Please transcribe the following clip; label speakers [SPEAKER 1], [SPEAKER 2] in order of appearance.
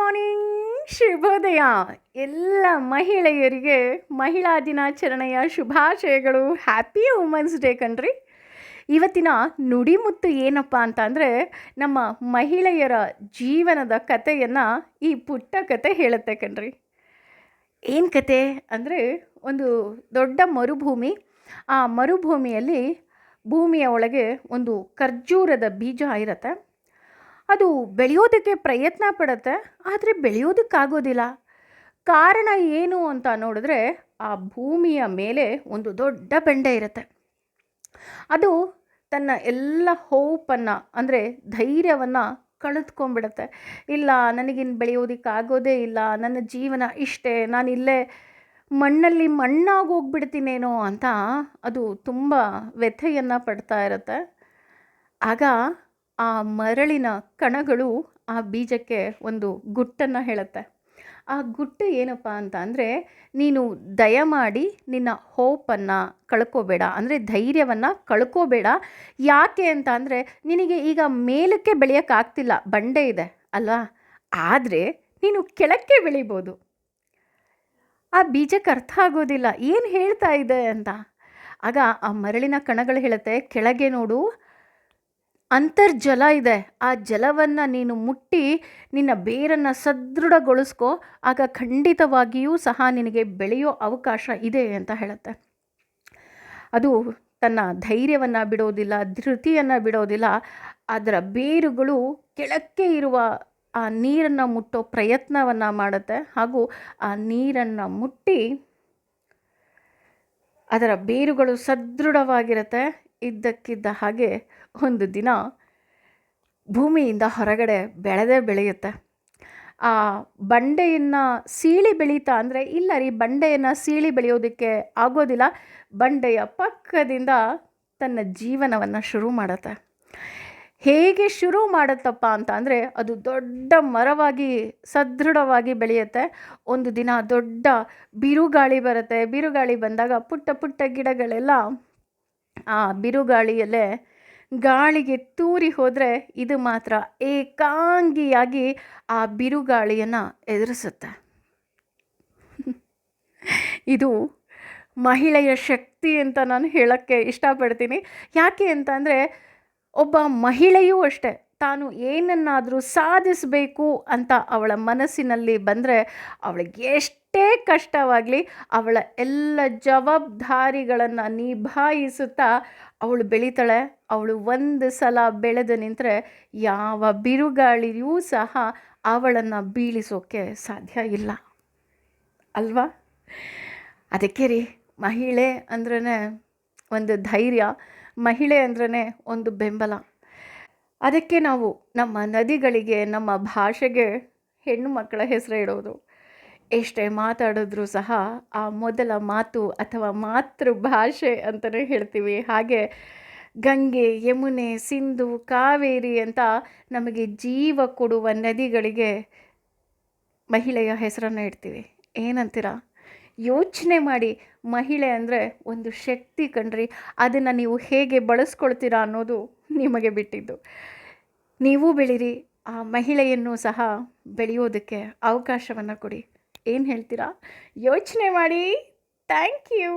[SPEAKER 1] Morning, ಶುಭೋದಯ. ಎಲ್ಲ ಮಹಿಳೆಯರಿಗೆ ಮಹಿಳಾ ದಿನಾಚರಣೆಯ ಶುಭಾಶಯಗಳು. ಹ್ಯಾಪಿ ವುಮೆನ್ಸ್ ಡೇ ಕಣ್ರಿ. ಇವತ್ತಿನ ನುಡಿಮುತ್ತು ಏನಪ್ಪ ಅಂತ ಅಂದರೆ, ನಮ್ಮ ಮಹಿಳೆಯರ ಜೀವನದ ಕಥೆಯನ್ನು ಈ ಪುಟ್ಟ ಕತೆ ಹೇಳುತ್ತೆ ಕಣ್ರಿ. ಏನು ಕತೆ ಅಂದರೆ, ಒಂದು ದೊಡ್ಡ ಮರುಭೂಮಿ. ಆ ಮರುಭೂಮಿಯಲ್ಲಿ ಭೂಮಿಯ ಒಳಗೆ ಒಂದು ಖರ್ಜೂರದ ಬೀಜ ಇರುತ್ತೆ. ಅದು ಬೆಳೆಯೋದಕ್ಕೆ ಪ್ರಯತ್ನ ಪಡುತ್ತೆ, ಆದರೆ ಬೆಳೆಯೋದಕ್ಕಾಗೋದಿಲ್ಲ. ಕಾರಣ ಏನು ಅಂತ ನೋಡಿದ್ರೆ, ಆ ಭೂಮಿಯ ಮೇಲೆ ಒಂದು ದೊಡ್ಡ ಬಂಡೆ ಇರುತ್ತೆ. ಅದು ತನ್ನ ಎಲ್ಲ ಹೋಪನ್ನು ಅಂದರೆ ಧೈರ್ಯವನ್ನು ಕಳೆದುಕೊಂಡ್ಬಿಡುತ್ತೆ. ಇಲ್ಲ, ನನಗಿನ್ನು ಬೆಳೆಯೋದಕ್ಕಾಗೋದೇ ಇಲ್ಲ, ನನ್ನ ಜೀವನ ಇಷ್ಟೇ, ನಾನಿಲ್ಲೇ ಮಣ್ಣಲ್ಲಿ ಮಣ್ಣಾಗಿ ಹೋಗ್ಬಿಡ್ತೀನೇನೋ ಅಂತ ಅದು ತುಂಬ ವ್ಯಥೆಯನ್ನು ಪಡ್ತಾ ಇರುತ್ತೆ. ಆಗ ಆ ಮರಳಿನ ಕಣಗಳು ಆ ಬೀಜಕ್ಕೆ ಒಂದು ಗುಟ್ಟನ್ನು ಹೇಳುತ್ತೆ. ಆ ಗುಟ್ಟು ಏನಪ್ಪ ಅಂತ ಅಂದರೆ, ನೀನು ದಯಮಾಡಿ ನಿನ್ನ ಹೋಪನ್ನು ಕಳ್ಕೋಬೇಡ, ಅಂದರೆ ಧೈರ್ಯವನ್ನು ಕಳ್ಕೋಬೇಡ. ಯಾಕೆ ಅಂತ ಅಂದರೆ, ನಿನಗೆ ಈಗ ಮೇಲಕ್ಕೆ ಬೆಳೆಯೋಕ್ಕಾಗ್ತಿಲ್ಲ, ಬಂಡೆ ಇದೆ ಅಲ್ವಾ, ಆದರೆ ನೀನು ಕೆಳಕ್ಕೆ ಬೆಳಿಬೋದು. ಆ ಬೀಜಕ್ಕೆ ಅರ್ಥ ಆಗೋದಿಲ್ಲ ಏನು ಹೇಳ್ತಾ ಇದೆ ಅಂತ. ಆಗ ಆ ಮರಳಿನ ಕಣಗಳು ಹೇಳುತ್ತೆ, ಕೆಳಗೆ ನೋಡು, ಅಂತರ್ಜಲ ಇದೆ, ಆ ಜಲವನ್ನು ನೀನು ಮುಟ್ಟಿ ನಿನ್ನ ಬೇರನ್ನು ಸದೃಢಗೊಳಿಸ್ಕೋ, ಆಗ ಖಂಡಿತವಾಗಿಯೂ ಸಹ ನಿನಗೆ ಬೆಳೆಯೋ ಅವಕಾಶ ಇದೆ ಅಂತ ಹೇಳುತ್ತೆ. ಅದು ತನ್ನ ಧೈರ್ಯವನ್ನು ಬಿಡೋದಿಲ್ಲ, ಧೃತಿಯನ್ನು ಬಿಡೋದಿಲ್ಲ. ಅದರ ಬೇರುಗಳು ಕೆಳಕ್ಕೆ ಇರುವ ಆ ನೀರನ್ನು ಮುಟ್ಟೋ ಪ್ರಯತ್ನವನ್ನು ಮಾಡುತ್ತೆ, ಹಾಗೂ ಆ ನೀರನ್ನು ಮುಟ್ಟಿ ಅದರ ಬೇರುಗಳು ಸದೃಢವಾಗಿರುತ್ತೆ. ಇದ್ದಕ್ಕಿದ್ದ ಹಾಗೆ ಒಂದು ದಿನ ಭೂಮಿಯಿಂದ ಹೊರಗಡೆ ಬೆಳೆಯುತ್ತೆ. ಆ ಬಂಡೆಯನ್ನು ಸೀಳಿ ಬೆಳೀತಾ ಅಂದರೆ, ಇಲ್ಲ ರೀ, ಬಂಡೆಯನ್ನು ಸೀಳಿ ಬೆಳೆಯೋದಕ್ಕೆ ಆಗೋದಿಲ್ಲ. ಬಂಡೆಯ ಪಕ್ಕದಿಂದ ತನ್ನ ಜೀವನವನ್ನು ಶುರು ಮಾಡುತ್ತೆ. ಹೇಗೆ ಶುರು ಮಾಡುತ್ತಪ್ಪ ಅಂತ ಅಂದರೆ, ಅದು ದೊಡ್ಡ ಮರವಾಗಿ ಸದೃಢವಾಗಿ ಬೆಳೆಯುತ್ತೆ. ಒಂದು ದಿನ ದೊಡ್ಡ ಬಿರುಗಾಳಿ ಬರುತ್ತೆ. ಬಿರುಗಾಳಿ ಬಂದಾಗ ಪುಟ್ಟ ಪುಟ್ಟ ಗಿಡಗಳೆಲ್ಲ ಆ ಬಿರುಗಾಳಿಯಲ್ಲೇ ಗಾಳಿಗೆ ತೂರಿ ಹೋದರೆ, ಇದು ಮಾತ್ರ ಏಕಾಂಗಿಯಾಗಿ ಆ ಬಿರುಗಾಳಿಯನ್ನು ಎದುರಿಸುತ್ತೆ. ಇದು ಮಹಿಳೆಯ ಶಕ್ತಿ ಅಂತ ನಾನು ಹೇಳೋಕ್ಕೆ ಇಷ್ಟಪಡ್ತೀನಿ. ಯಾಕೆ ಅಂತ ಅಂದರೆ, ಒಬ್ಬ ಮಹಿಳೆಯೂ ಅಷ್ಟೇ, ತಾನು ಏನನ್ನಾದರೂ ಸಾಧಿಸಬೇಕು ಅಂತ ಅವಳ ಮನಸ್ಸಿನಲ್ಲಿ ಬಂದರೆ, ಅವಳಿಗೆ ಎಷ್ಟೇ ಕಷ್ಟವಾಗಲಿ ಅವಳ ಎಲ್ಲ ಜವಾಬ್ದಾರಿಗಳನ್ನು ನಿಭಾಯಿಸುತ್ತಾ ಅವಳು ಬೆಳೀತಾಳೆ. ಅವಳು ಒಂದು ಸಲ ಬೆಳೆದು ನಿಂತರೆ ಯಾವ ಬಿರುಗಾಳಿಯೂ ಸಹ ಅವಳನ್ನು ಬೀಳಿಸೋಕ್ಕೆ ಸಾಧ್ಯ ಇಲ್ಲ ಅಲ್ವಾ. ಅದಕ್ಕೆ ರೀ, ಮಹಿಳೆ ಅಂದ್ರೇ ಒಂದು ಧೈರ್ಯ, ಮಹಿಳೆ ಅಂದ್ರೇ ಒಂದು ಬೆಂಬಲ. ಅದಕ್ಕೆ ನಾವು ನಮ್ಮ ನದಿಗಳಿಗೆ, ನಮ್ಮ ಭಾಷೆಗೆ ಹೆಣ್ಣು ಮಕ್ಕಳ ಹೆಸರು ಇಡೋದು. ಎಷ್ಟೇ ಮಾತಾಡಿದ್ರೂ ಸಹ ಆ ಮೊದಲ ಮಾತು ಅಥವಾ ಮಾತೃಭಾಷೆ ಅಂತಲೇ ಹೇಳ್ತೀವಿ. ಹಾಗೆ ಗಂಗೆ, ಯಮುನೆ, ಸಿಂಧು, ಕಾವೇರಿ ಅಂತ ನಮಗೆ ಜೀವ ಕೊಡುವ ನದಿಗಳಿಗೆ ಮಹಿಳೆಯ ಹೆಸರನ್ನು ಇಡ್ತೀವಿ. ಏನಂತೀರಾ? ಯೋಚನೆ ಮಾಡಿ. ಮಹಿಳೆ ಅಂದರೆ ಒಂದು ಶಕ್ತಿ ಕಣ್ರಿ. ಅದನ್ನು ನೀವು ಹೇಗೆ ಬಳಸ್ಕೊಳ್ತೀರಾ ಅನ್ನೋದು ನಿಮಗೆ ಬಿಟ್ಟಿದ್ದು. ನೀವು ಬೆಳೀರಿ, ಆ ಮಹಿಳೆಯನ್ನು ಸಹ ಬೆಳೆಯೋದಕ್ಕೆ ಅವಕಾಶವನ್ನು ಕೊಡಿ. ಏನು ಹೇಳ್ತೀರಾ? ಯೋಚನೆ ಮಾಡಿ. Thank you.